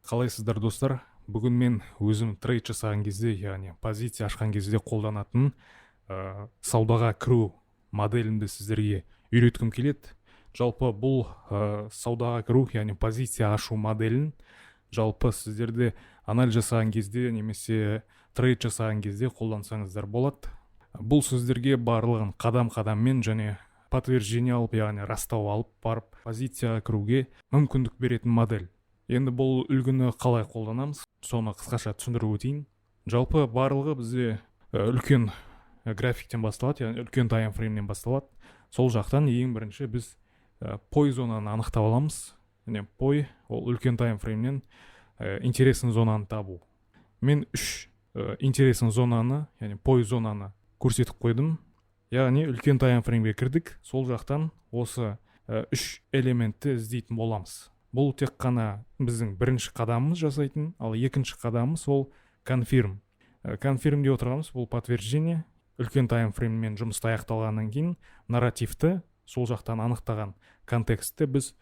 Қалайсыздар достар? Бүгін мен өзім трейд жасаған кезде, яғни позиция ашқан кезде қолданатын саудаға кіру моделімді сіздерге үйреткім келеді. Жалпы бұл саудаға кіру, яғни позиция ашу моделін жалпы сіздерде анализ жасаған кезде немесе трейд жасаған кезде қолдансаңыздар болады. Бұл сіздерге барлығын қадам-қадаммен және подтверждение алып, яғни растау алып барып позицияға кіруге мүмкіндік беретін модель. Енді бұл үлгіні қалай қолданамыз, соны қысқаша түсіндіріп өтейін. Жалпы барлығы бізде үлкен графиктен басталады, яғни үлкен таймфреймнен басталады. Сол жақтан ең бірінші біз пой зонаны анықтап аламыз. Яғни пой ол үлкен таймфреймнен интересный зонаны табу. Мен үш интересный зонаны, яғни пой зонаны көрсетіп қойдым. Яғни үлкен таймфреймге кірдік, сол жақтан осы үш элементті іздейтін боламыз. Бұл тек қана біздің бірінші қадамымыз жасайтын, ал екінші қадамымыз ол confirm. Confirmде отырғанымыз бұл подтверждение. Үлкен таймфрейммен жұмысты аяқталғаннан кейін нарративті, сол жақтан анықтаған контекстті біз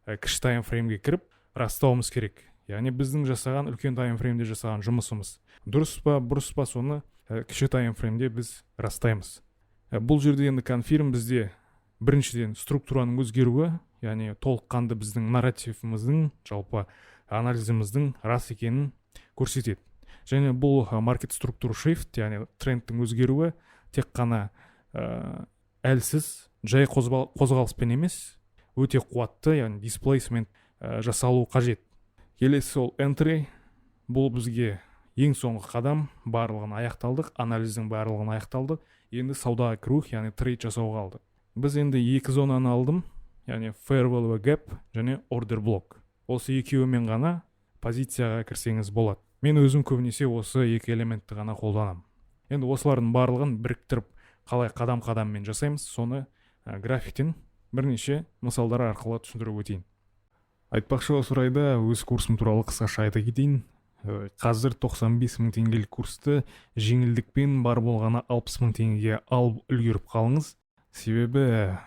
кіші таймфреймге кіріп растауымыз керек. Яғни біздің жасаған үлкен таймфреймде жасаған жұмысымыз дұрыс па, бұрыс па, соны кіші таймфреймде біз растаймыз. Бұл жерде енді confirm бізде біріншіден структураның өзгеруі, яғни толыққанды біздің нарративіміздің, жалпы анализіміздің рас екенін көрсетеді. Және бұл market structure shift, яғни трендтің өзгеруі тек қана әлсіз, жай қозғалыспен емес, өте қуатты, яғни displacement жасалу қажет. Келесі ол entry, бұл бізге ең соңғы қадам, барлығын аяқталдық, анализдің барлығын аяқталдық, енді саудаға кіру, яғни трейд жасауға қалды. Біз енді екі зонаны алдым, яғни fair value gap және order block. Осы екеуімен ғана позицияға кірсеңіз болады. Мен өзім көбінесе осы екі элементті ғана қолданамын. Енді осылардың барлығын біріктіріп қалай қадам-қадаммен жасаймыз, соны графиктен бірнеше мысалдар арқылы түсіндіріп өтейін. Айтпақшы, осы орайда өз курсым туралы қысқаша айта кетейін. Қазір 95 мың теңгелік курсты жеңілдікпен бар болғаны 60 мың теңгеге алып үлгеріп қалыңыз. Себебі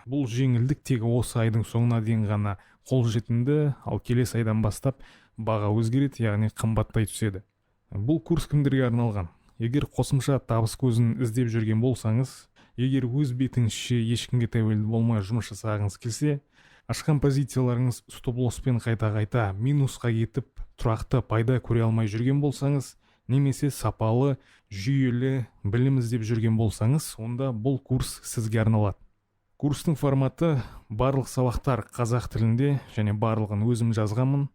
бұл жеңілдік тек осы айдың соңына дейін ғана қолжетімді, ал келесі айдан бастап баға өзгереді, яғни қымбаттай түседі. Бұл курс кімдерге арналған? Егер қосымша табыс көзін іздеп жүрген болсаңыз, егер өз бетіңізше ешкімге тәуелді болмай жұмыс жасағыңыз келсе, ашқан позицияларыңыз стоп-лосспен қайта-қайта минусқа кетіп, тұрақты пайда көре алмай жүрген болсаңыз, немесе сапалы, жүйелі білім іздеп жүрген болсаңыз, онда бұл курс сізге арналады. Курстың форматы барлық сабақтар қазақ тілінде және барлығын өзім жазғанмын.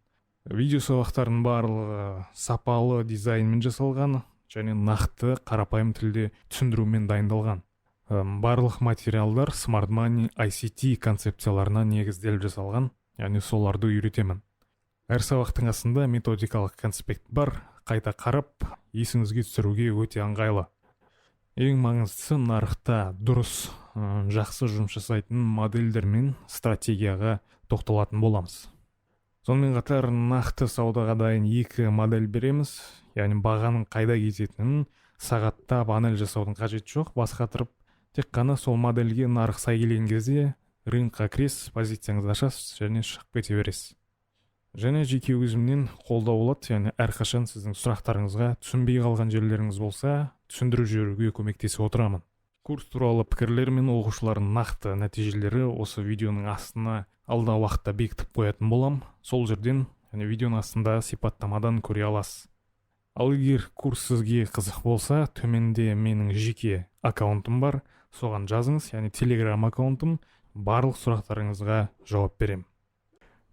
Видео сабақтардың барлығы сапалы дизайнмен жасалған және нақты қарапайым тілде түсіндірумен дайындалған. Барлық материалдар Smart Money ICT концепцияларына негізделіп жасалған, яғни соларды үйретемін. Әр сабақтың астында методикалық конспект бар, қайта қарап, есіңізге түсіруге өте ыңғайлы. Ең маңыздысы нарықта дұрыс, жақсы жұмыс жасайтын модельдер мен стратегияға тоқталатын боламыз. Сонымен қатар нақты саудаға дайын екі модель береміз, яғни бағаның қайда кететінін сағаттап анализ жасаудың қажеті жоқ, бас қатырып, тек қана сол модельге нарық сай келген кезде рынокқа кіресіз, позицияңызды ашасыз және шығып кете бересіз. Және жеке өзімнен қолдау болады, яғни әрқашан сіздің сұрақтарыңызға түсінбей қалған жерлеріңіз болса, түсіндіріп жіберуге көмектесіп отырамын. Курс туралы пікірлер мен оқушылардың нақты нәтижелері осы видеоның астына алдағы уақытта бекітіп қоятын болам. Сол жерден, яғни видеоның астында сипаттамадан көре аласыз. Ал егер курс сізге қызық болса, төменде менің жеке аккаунтым бар, соған жазыңыз, яғни Telegram аккаунтым, барлық сұрақтарыңызға жауап берем.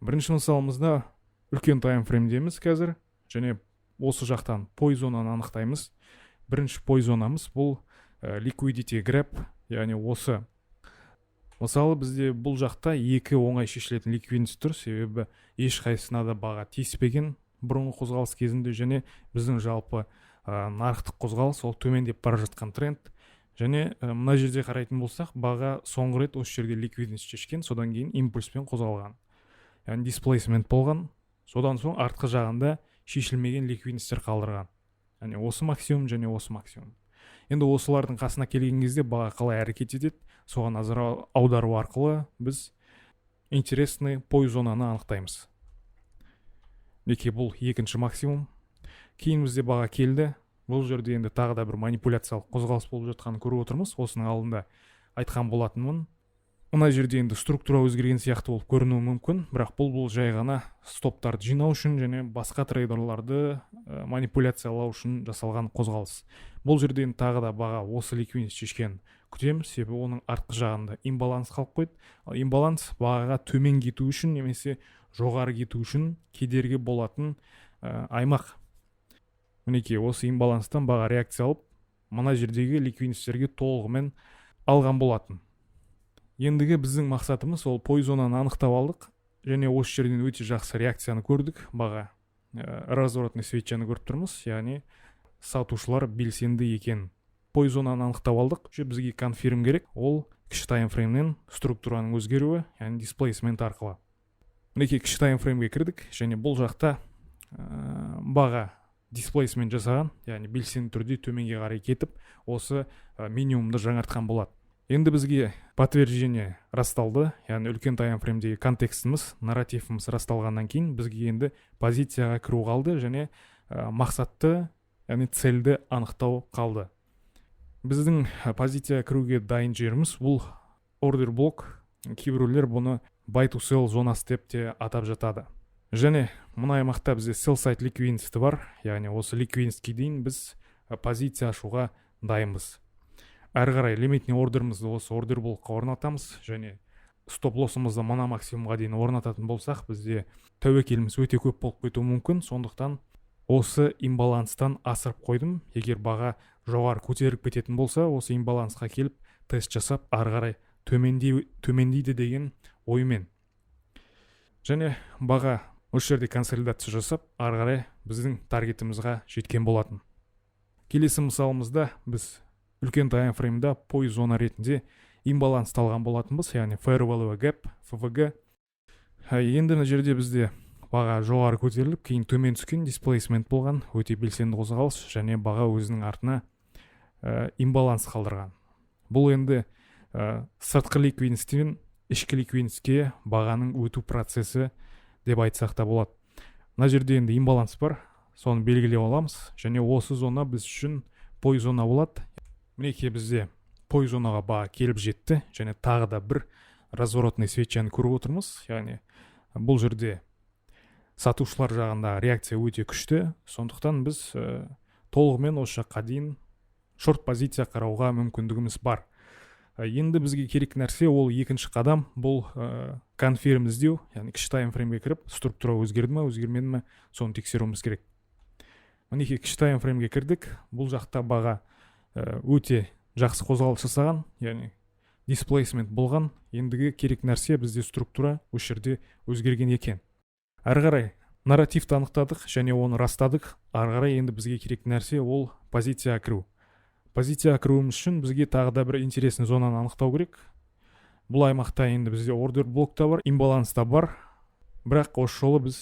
Бірінші мысалымызда үлкен таймфреймдеміз қазір, және осы жақтан пой зонаны анықтаймыз. Бірінші пой зонамыз бұл liquidity gap, яғни осы. Мысалы бізде бұл жақта екі оңай шешілетін ликвидность тұр, себебі ешқайсысына да баға тиіспеген бұрынғы қозғалыс кезінде, және біздің жалпы нарықтық қозғалыс ол төмендеп бара жатқан тренд. Және мына жерде қарайтын болсақ, баға соңғы рет осы жерде ликвидность шешкен, содан кейін импульспен қозғалған. Яғни displacement болған, содан соң артқы жағында шешілмеген ликвидностьтер қалдырған. Яғни осы максимум және осы максимум. Енді осылардың қасына келген кезде баға қалай әрекет етеді, соған назар аудару арқылы біз интересный пой зонаны анықтаймыз. мінекей бұл екінші максимум. Кейін бізде баға келді. Бұл жерде енді тағы да бір манипуляциялық қозғалыс болып жатқанын көріп отырмыз. Осының алдында айтқан болатынмын. Мына жерде енді структура өзгерген сияқты болып көрінуі мүмкін, бірақ бұл жай ғана стоптарды жинау үшін және басқа трейдерларды манипуляциялау үшін жасалған қозғалыс. Бұл жерде енді тағы да баға осы ликвидность шешкен күтеміз, себебі оның артқы жағында имбаланс қалып қойды. Ал имбаланс бағаға төмен кету үшін немесе жоғары кету үшін кедергі болатын аймақ. Мінекей осы имбаланстан баға реакция алып, мына жердегі ликвидностьтерге толығымен алған болатын. Ендігі біздің мақсатымыз ол пойзонаны анықтап алдық, және осы жерден өте жақсы реакцияны көрдік. Баға разворотный свечаны көріп тұрмыз, яғни сатушылар белсенді екен. Пойзонаны анықтап алдық, бізге конфирм керек, ол кіші таймфреймнен структураның өзгеруі, яғни дисплейсмент арқылы. Мінекей кіші таймфреймге кірдік, және бұл жақта баға дисплейсмент жасаған, яғни белсенді түрде төменге қарай кетіп, осы минимумды жаңартқан болады. Енді бізге подтверждение расталды, яғни үлкен таймфреймдегі контекстіміз, нарративіміз расталғаннан кейін бізге енді позицияға кіру қалды және мақсатты, яғни цельді анықтау қалды. Біздің позицияға кіруге дайын жеріміз бұл ордер блок, кейбіреулер бұны buy to sell зонасы деп те атап жатады. Және мына аймақта бізде sell side liquidity бар, яғни осы ликвидностьке дейін біз позиция ашуға дайынбыз. Әрі қарай лимитный ордерімізді осы ордер блокқа орнатамыз, және стоп-лоссымызды мына максимумға дейін орнататын болсақ, бізде тәуекеліміз өте көп болып кетуі мүмкін. Сондықтан осы имбаланстан асырып қойдым. Егер баға жоғары көтеріліп кететін болса, осы имбалансқа келіп тест жасап, ары қарай төмендейді деген оймен. Және баға осы жерде консолидация жасап, ары қарай біздің таргетімізға жеткен болатын. Келесі мысалымызда біз үлкен таймфреймда пой зона ретінде имбаланс алған болатынбыз, яғни fair value gap, FVG. Енді мына жерде бізде баға жоғары көтеріліп, кейін төмен түскен дисплейсмент болған, өте белсенді қозғалыс, және баға өзінің артына имбаланс қалдырған. Бұл енді сыртқы ликвидностьтен ішкі ликвидностьке бағаның өту процесі деп айтсақ та болады. Мына жерде енді имбаланс бар, соны белгілеп аламыз, және осы зона біз үшін пой зона болады. Мінекей бізде пой зонаға баға келіп жетті, және тағы да бір разворотный свечаны көріп отырмыз. Яғни бұл жерде сатушылар жағында реакция өте күшті, сондықтан біз толығымен осы жаққа дейін шорт позиция қарауға мүмкіндігіміз бар. Енді бізге керек нәрсе ол екінші қадам, бұл конфирм іздеу, яғни кіші таймфреймге кіріп, структура өзгерді ме, өзгермеді ме, соны тексеруіміз керек. Мінекей кіші таймфреймге кірдік, бұл жақта баға өте жақсы қозғалыс жасаған, яғни дисплейсмент болған. Ендігі керек нәрсе бізде структура осы жерде өзгерген екен. Әрі қарай нарративті анықтадық және оны растадық. Әрі қарай енді бізге керек нәрсе ол позицияға кіру. Позицияға кіруіміз үшін бізге тағы да бір интересный зонаны анықтау керек. Бұл аймақта енді бізде ордер блокта бар, имбаланс та бар, бірақ осы жолы біз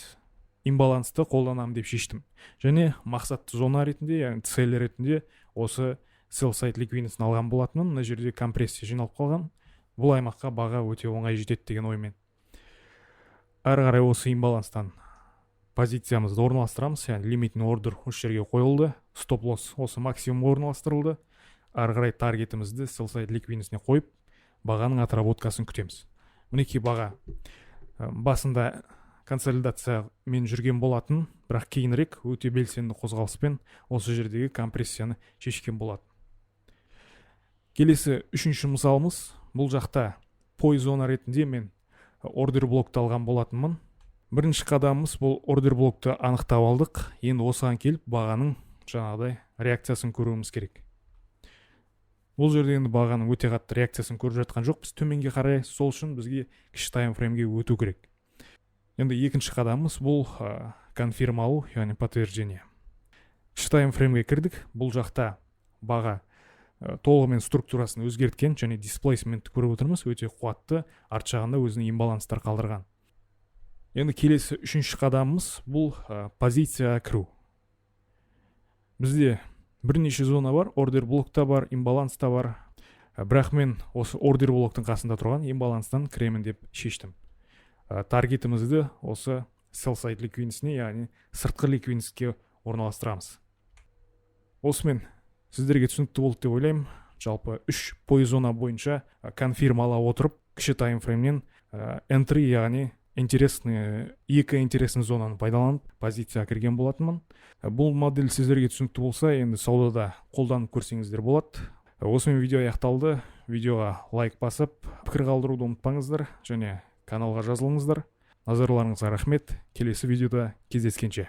имбалансты қолданамын деп шештім. Және мақсатты зона ретінде, яғни цель ретінде осы sell side ликвидностьін алған болатынмын. Мына жерде компрессия жиналып қалған. Бұл аймаққа баға өте оңай жетеді деген оймен. Әрі қарай осы имбаланстан позициямызды орналастырамыз, яғни лимитный ордер осы жерге қойылды, стоп-лосс осы максимум орналастырылды. Әрі қарай таргетімізді sell side ликвидностьіне қойып, бағаның отработкасын күтеміз. Мінекей баға басында консолидация мен жүрген болатын, бірақ кейінірек өте белсенді қозғалыспен осы жердегі компрессияны шешкен болатын. Келесі үшінші мысалымыз, бұл жақта пой зона ретінде мен ордер блокты алған болатынмын. Бірінші қадамымыз бұл ордер блокты анықтап алдық. Енді осыған келіп бағаның жаңағыдай реакциясын көруіміз керек. Бұл жерде енді бағаның өте қатты реакциясын көріп жатқан жоқ. Біз төменге қарай, сол үшін бізге кіші таймфреймге өту керек. Енді екінші қадамымыз бұл конфирм алу, яғни подтверждение. Кіші таймфреймге кірдік. Бұл жақта баға толығымен структурасын өзгерткен және дисплейсментті көріп отырмыз, өте қуатты, арт жағында өзінің имбаланстар қалдырған. Енді келесі үшінші қадамымыз бұл позицияға кіру. Бізде бірнеше зона бар, ордер блокта бар, имбаланста бар. Бірақ мен осы ордер блоктың қасында тұрған имбаланстан кіремін деп шештім. Таргетімізді осы sell side ликвидностіне, яғни сыртқы ликвидностьке орналастырамыз. Осымен сіздерге түсінікті болды деп ойлаймын. Жалпы 3 пой зона бойынша конфирм ала отырып, кіші таймфреймнен entry, яғни екі интересный зонаны пайдаланып позицияға кірген болатынмын. Бұл модель сіздерге түсінікті болса, енді саудада қолданып көрсеңіздер болады. Осымен видео аяқталды. Видеоға лайк басып, пікір қалдыруды ұмытпаңыздар және каналға жазылыңыздар. Назарларыңызға рахмет. Келесі видеода кездескенше.